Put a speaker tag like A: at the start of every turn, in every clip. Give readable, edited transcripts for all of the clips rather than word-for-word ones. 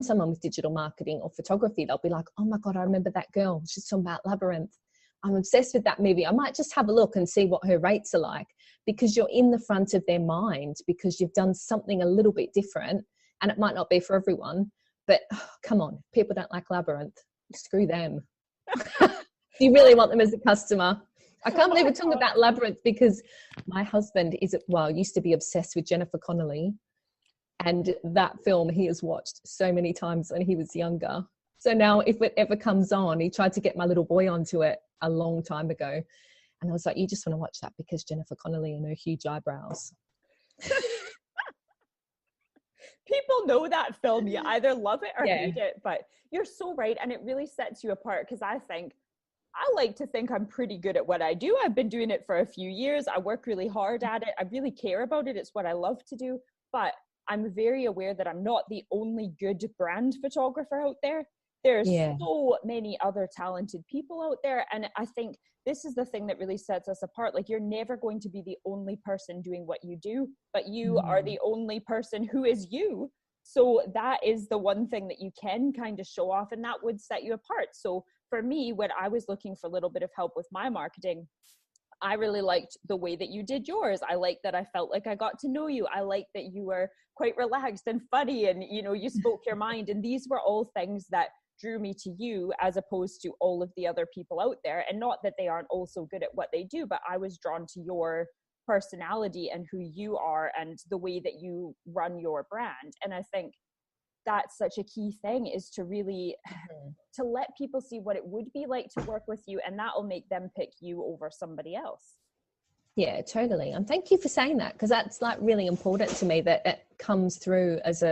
A: someone with digital marketing or photography, they'll be like, oh my God, I remember that girl. She's talking about Labyrinth. I'm obsessed with that movie. I might just have a look and see what her rates are like, because you're in the front of their mind because you've done something a little bit different, and it might not be for everyone, but come on, people don't like Labyrinth. Screw them. You really want them as a customer. I can't believe we're talking about Labyrinth, because my husband used to be obsessed with Jennifer Connelly, and that film he has watched so many times when he was younger. So now if it ever comes on, he tried to get my little boy onto it a long time ago. And I was like, you just want to watch that because Jennifer Connelly and her huge eyebrows.
B: People know that film. You either love it or hate it, but you're so right. And it really sets you apart, because I like to think I'm pretty good at what I do. I've been doing it for a few years. I work really hard at it. I really care about it. It's what I love to do. But I'm very aware that I'm not the only good brand photographer out there. There's so many other talented people out there. And I think this is the thing that really sets us apart. Like, you're never going to be the only person doing what you do, but you are the only person who is you. So that is the one thing that you can kind of show off, and that would set you apart. So for me, when I was looking for a little bit of help with my marketing, I really liked the way that you did yours. I liked that I felt like I got to know you. I liked that you were quite relaxed and funny, and, you know, you spoke your mind. And these were all things that drew me to you, as opposed to all of the other people out there. And not that they aren't also good at what they do, but I was drawn to your personality and who you are and the way that you run your brand. And I think that's such a key thing, is to really to let people see what it would be like to work with you, and that will make them pick you over somebody else.
A: Yeah, totally. And thank you for saying that, because that's like really important to me, that it comes through as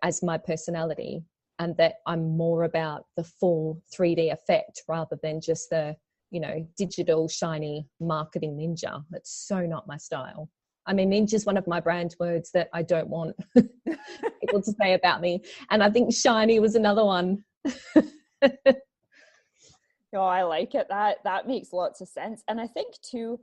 A: as my personality, and that I'm more about the full 3D effect rather than just the, digital shiny marketing ninja. That's so not my style. I mean, ninja is one of my brand words that I don't want people to say about me. And I think shiny was another one.
B: No, I like it. That makes lots of sense. And I think too,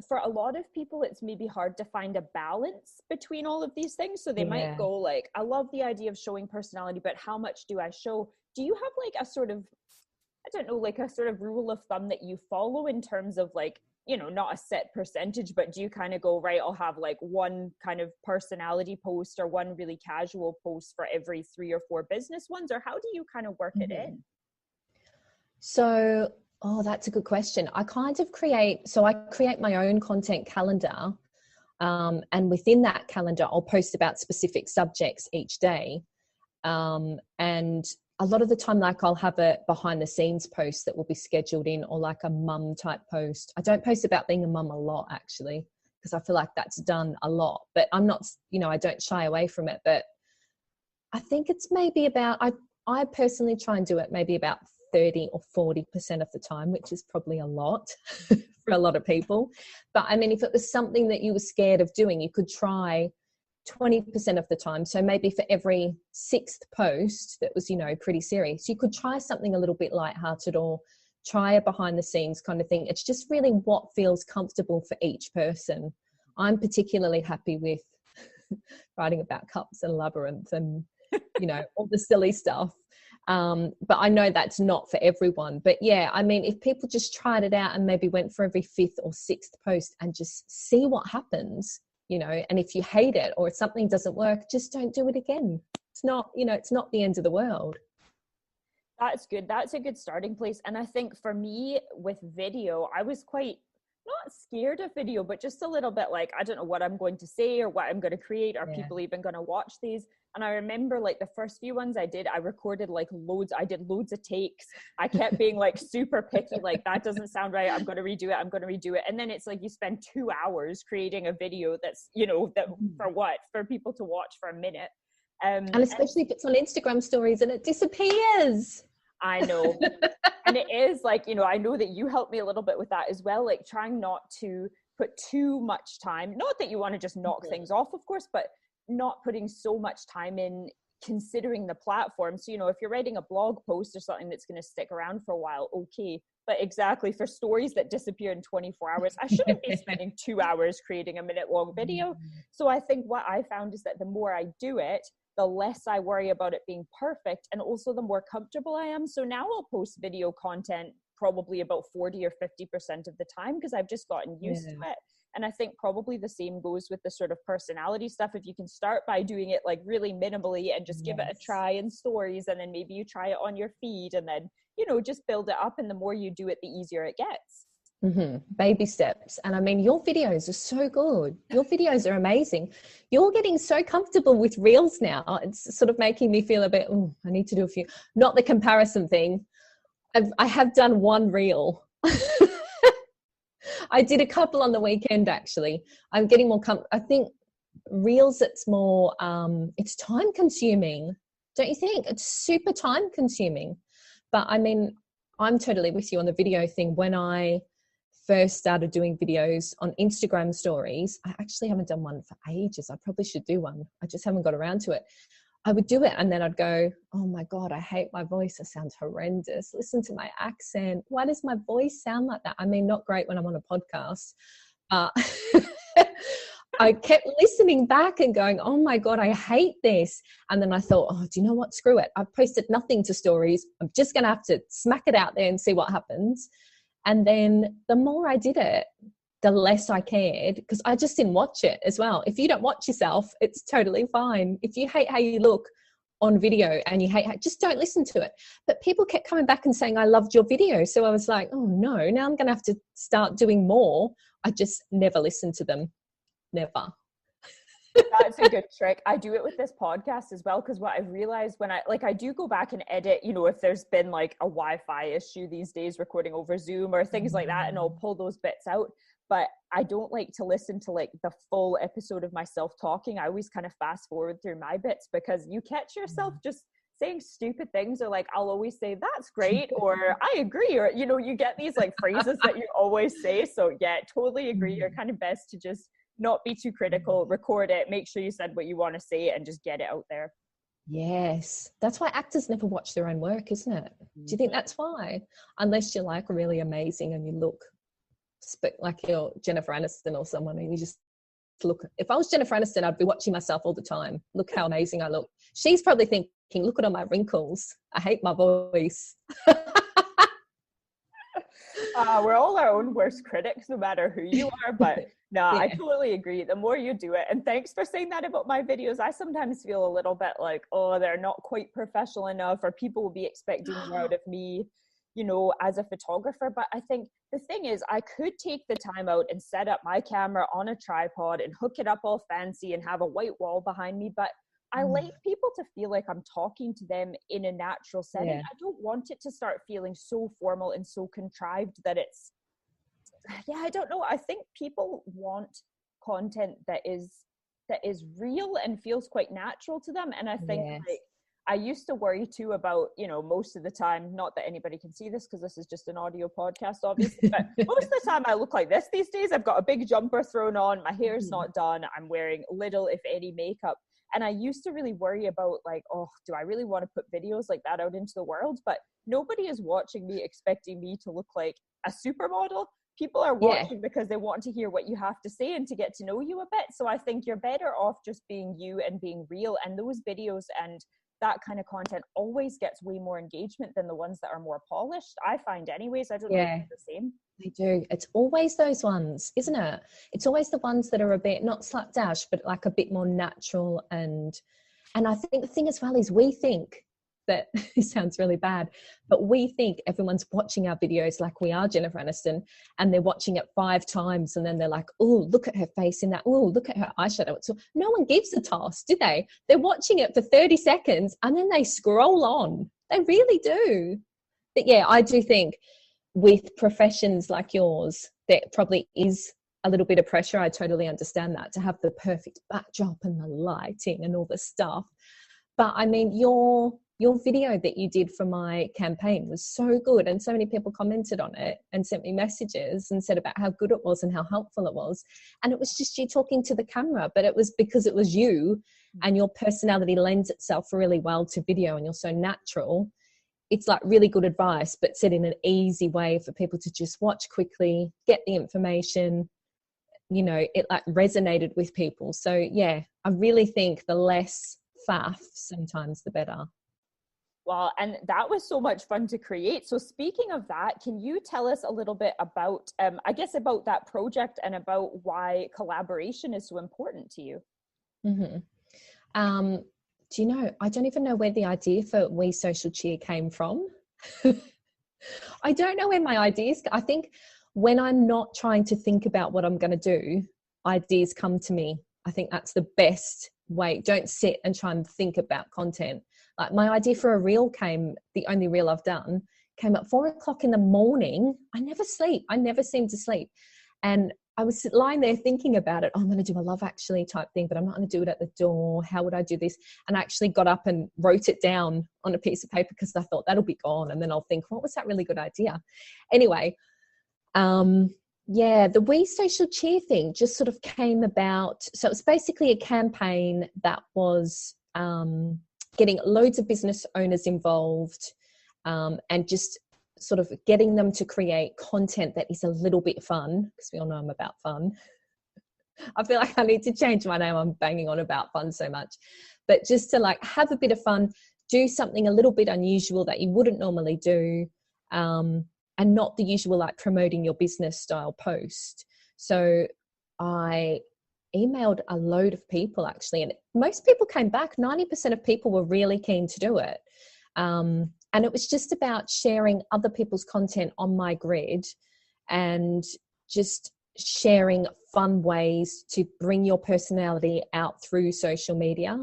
B: for a lot of people, it's maybe hard to find a balance between all of these things. So they might go like, I love the idea of showing personality, but how much do I show? Do you have like a sort of, I don't know, like a sort of rule of thumb that you follow in terms of like, not a set percentage, but do you kind of go, right, I'll have like one kind of personality post or one really casual post for every 3 or 4 business ones? Or how do you kind of work it in?
A: So, that's a good question. I kind of create my own content calendar. And within that calendar, I'll post about specific subjects each day. And a lot of the time, like, I'll have a behind the scenes post that will be scheduled in, or like a mum type post. I don't post about being a mum a lot, actually, because I feel like that's done a lot, but I'm not, I don't shy away from it. But I think it's maybe about, I personally try and do it maybe about 30 or 40% of the time, which is probably a lot for a lot of people. But I mean, if it was something that you were scared of doing, you could try 20% of the time. So maybe for every 6th post that was, pretty serious, you could try something a little bit lighthearted, or try a behind the scenes kind of thing. It's just really what feels comfortable for each person. I'm particularly happy with writing about cups and Labyrinth and, all the silly stuff. But I know that's not for everyone. But yeah, I mean, if people just tried it out and maybe went for every 5th or 6th post and just see what happens, and if you hate it or if something doesn't work, just don't do it again. It's not, it's not the end of the world.
B: That's good. That's a good starting place. And I think for me with video, I was quite not scared of video, but just a little bit like, I don't know what I'm going to say or what I'm going to create. Are people even going to watch these? And I remember like the first few ones I did, I recorded like loads. I did loads of takes. I kept being like super picky, like that doesn't sound right. I'm going to redo it. And then it's like you spend 2 hours creating a video that's, that for what? For people to watch for a minute.
A: And especially if it's on Instagram stories and it disappears.
B: I know. And it is like, I know that you helped me a little bit with that as well, like trying not to put too much time, not that you want to just knock things off, of course, but not putting so much time in considering the platform. So, if you're writing a blog post or something that's going to stick around for a while, okay. But exactly for stories that disappear in 24 hours, I shouldn't be spending 2 hours creating a minute-long video. So I think what I found is that the more I do it, the less I worry about it being perfect, and also the more comfortable I am. So now I'll post video content probably about 40 or 50% of the time, because I've just gotten used to it. And I think probably the same goes with the sort of personality stuff. If you can start by doing it like really minimally and just give it a try in stories, and then maybe you try it on your feed, and then, you know, just build it up. And the more you do it, the easier it gets.
A: Baby steps. And I mean, your videos are so good. Your videos are amazing. You're getting so comfortable with reels now. It's sort of making me feel a bit, oh, I need to do a few, not the comparison thing. I have done one reel. I did a couple on the weekend, actually. I'm getting more I think reels, it's more, it's time consuming. Don't you think? It's super time consuming. But I mean, I'm totally with you on the video thing. When I first started doing videos on Instagram stories, I actually haven't done one for ages. I probably should do one. I just haven't got around to it. I would do it, and then I'd go, oh my God, I hate my voice. It sounds horrendous. Listen to my accent. Why does my voice sound like that? I mean, not great when I'm on a podcast. I kept listening back and going, oh my God, I hate this. And then I thought, oh, do you know what? Screw it. I've posted nothing to stories. I'm just going to have to smack it out there and see what happens. And then the more I did it, the less I cared, because I just didn't watch it as well. If you don't watch yourself, it's totally fine. If you hate how you look on video and you hate just don't listen to it. But people kept coming back and saying, I loved your video. So I was like, oh no, now I'm going to have to start doing more. I just never listened to them. Never.
B: That's a good trick. I do it with this podcast as well, because what I've realized when I do go back and edit, you know, if there's been like a Wi-Fi issue these days recording over Zoom or things like that, and I'll pull those bits out. But I don't like to listen to like the full episode of myself talking. I always kind of fast forward through my bits, because you catch yourself just saying stupid things, or like I'll always say that's great, or I agree, or you know, you get these like phrases that you always say. So yeah, totally agree. You're kind of best to just not be too critical, record it, make sure you said what you want to say, and just get it out there.
A: Yes, that's why actors never watch their own work, isn't it? Do you think that's why? Unless you're like really amazing and you look like you're Jennifer Aniston or someone, and you just look. If I was Jennifer Aniston, I'd be watching myself all the time. Look how amazing I look. She's probably thinking, look at all my wrinkles. I hate my voice.
B: We're all our own worst critics, no matter who you are. But no, I totally agree. The more you do it, and thanks for saying that about my videos. I sometimes feel a little bit like, oh, they're not quite professional enough, or people will be expecting more out of me, you know, as a photographer. But I think the thing is, I could take the time out and set up my camera on a tripod and hook it up all fancy and have a white wall behind me. But I like people to feel like I'm talking to them in a natural setting. I don't want it to start feeling so formal and so contrived that it's, I don't know. I think people want content that is real and feels quite natural to them. And I think like, I used to worry too about, you know, most of the time, not that anybody can see this because this is just an audio podcast, obviously, but most of the time I look like this these days. I've got a big jumper thrown on, my hair's not done, I'm wearing little, if any, makeup. And I used to really worry about like, oh, do I really want to put videos like that out into the world? But nobody is watching me expecting me to look like a supermodel. People are watching because they want to hear what you have to say and to get to know you a bit. So I think you're better off just being you and being real. And those videos and that kind of content always gets way more engagement than the ones that are more polished, I find anyways. I don't know if it's the same.
A: They do. It's always those ones, isn't it? It's always the ones that are a bit, not slapdash, but like a bit more natural. And I think the thing as well is we think that, it sounds really bad, but we think everyone's watching our videos like we are Jennifer Aniston, and they're watching it 5 times and then they're like, oh, look at her face in that. Oh, look at her eyeshadow. So no one gives a toss, do they? They're watching it for 30 seconds and then they scroll on. They really do. But yeah, I do think with professions like yours, there probably is a little bit of pressure. I totally understand that, to have the perfect backdrop and the lighting and all the stuff. But I mean, your video that you did for my campaign was so good, and so many people commented on it and sent me messages and said about how good it was and how helpful it was. And it was just you talking to the camera, but it was because it was you, and your personality lends itself really well to video, and you're so natural. It's like really good advice, but said in an easy way for people to just watch quickly, get the information. You know, it like resonated with people. So yeah, I really think the less faff, sometimes the better.
B: Well, and that was so much fun to create. So speaking of that, can you tell us a little bit about, I guess, about that project and about why collaboration is so important to you?
A: Mm-hmm. Do you know, I don't even know where the idea for We Social Cheer came from. I don't know where my ideas, I think when I'm not trying to think about what I'm going to do, ideas come to me. I think that's the best way. Don't sit and try and think about content. Like my idea for a reel came, the only reel I've done, came at 4:00 in the morning. I never sleep. I never seem to sleep. And I was lying there thinking about it. Oh, I'm going to do a Love Actually type thing, but I'm not going to do it at the door. How would I do this? And I actually got up and wrote it down on a piece of paper because I thought that'll be gone. And then I'll think, what was that really good idea? Anyway, yeah, the We Social Cheer thing just sort of came about. So it was basically a campaign that was getting loads of business owners involved, and just sort of getting them to create content that is a little bit fun, because we all know I'm about fun. I feel like I need to change my name. I'm banging on about fun so much. But just to like have a bit of fun, do something a little bit unusual that you wouldn't normally do, and not the usual like promoting your business style post. So I emailed a load of people actually, and most people came back. 90% of people were really keen to do it. And it was just about sharing other people's content on my grid and just sharing fun ways to bring your personality out through social media,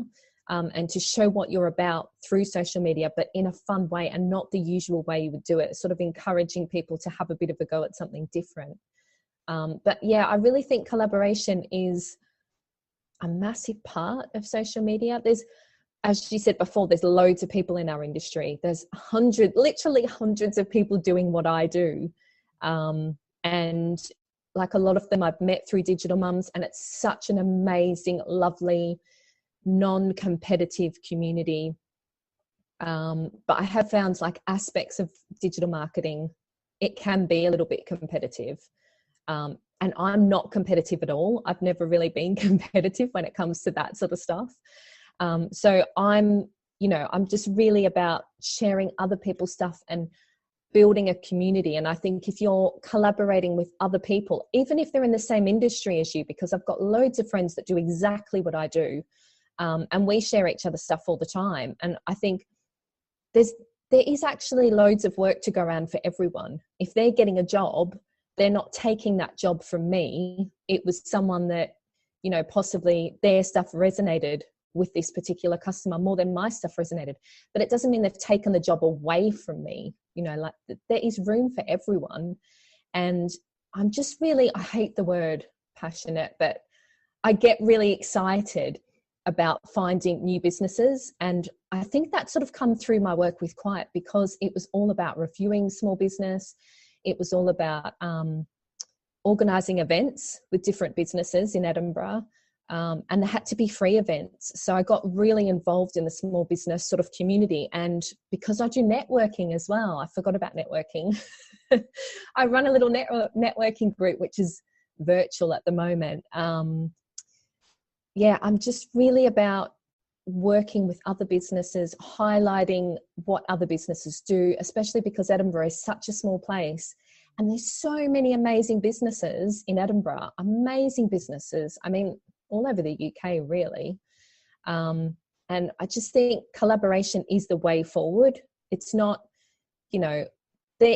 A: and to show what you're about through social media, but in a fun way and not the usual way you would do it, sort of encouraging people to have a bit of a go at something different. But yeah, I really think collaboration is a massive part of social media. There's, as you said before, there's loads of people in our industry. There's literally hundreds of people doing what I do. And like a lot of them I've met through Digital Mums, and it's such an amazing, lovely, non-competitive community. But I have found like aspects of digital marketing, it can be a little bit competitive. And I'm not competitive at all. I've never really been competitive when it comes to that sort of stuff. So I'm just really about sharing other people's stuff and building a community. And I think if you're collaborating with other people, even if they're in the same industry as you, because I've got loads of friends that do exactly what I do, and we share each other's stuff all the time. And I think there is actually loads of work to go around for everyone. If they're getting a job, they're not taking that job from me. It was someone that, possibly their stuff resonated with this particular customer more than my stuff resonated. But it doesn't mean they've taken the job away from me. Like there is room for everyone. And I'm just really, I hate the word passionate, but I get really excited about finding new businesses. And I think that sort of come through my work with Quiet, because it was all about reviewing small business. It was all about organising events with different businesses in Edinburgh. And there had to be free events. So I got really involved in the small business sort of community. And because I do networking as well, I forgot about networking. I run a little networking group, which is virtual at the moment. Yeah, I'm just really about working with other businesses, highlighting what other businesses do, especially because Edinburgh is such a small place. And there's so many amazing businesses in Edinburgh, amazing businesses. I mean, all over the UK, really. And I just think collaboration is the way forward. It's not, there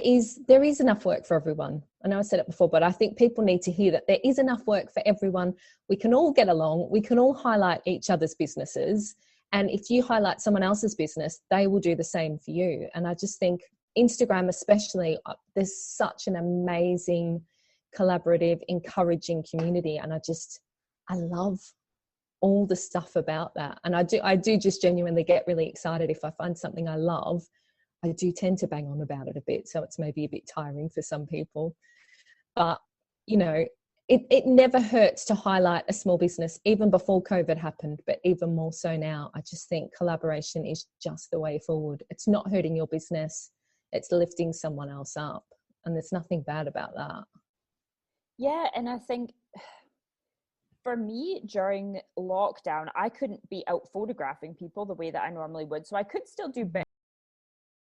A: is enough work for everyone. I know I said it before, but I think people need to hear that there is enough work for everyone. We can all get along. We can all highlight each other's businesses. And if you highlight someone else's business, they will do the same for you. And I just think Instagram especially, there's such an amazing, collaborative, encouraging community. And I love all the stuff about that. And I do just genuinely get really excited if I find something I love. I do tend to bang on about it a bit, so it's maybe a bit tiring for some people. But, it never hurts to highlight a small business, even before COVID happened, but even more so now. I just think collaboration is just the way forward. It's not hurting your business. It's lifting someone else up. And there's nothing bad about that.
B: Yeah, and I think for me, during lockdown, I couldn't be out photographing people the way that I normally would. So I could still do bits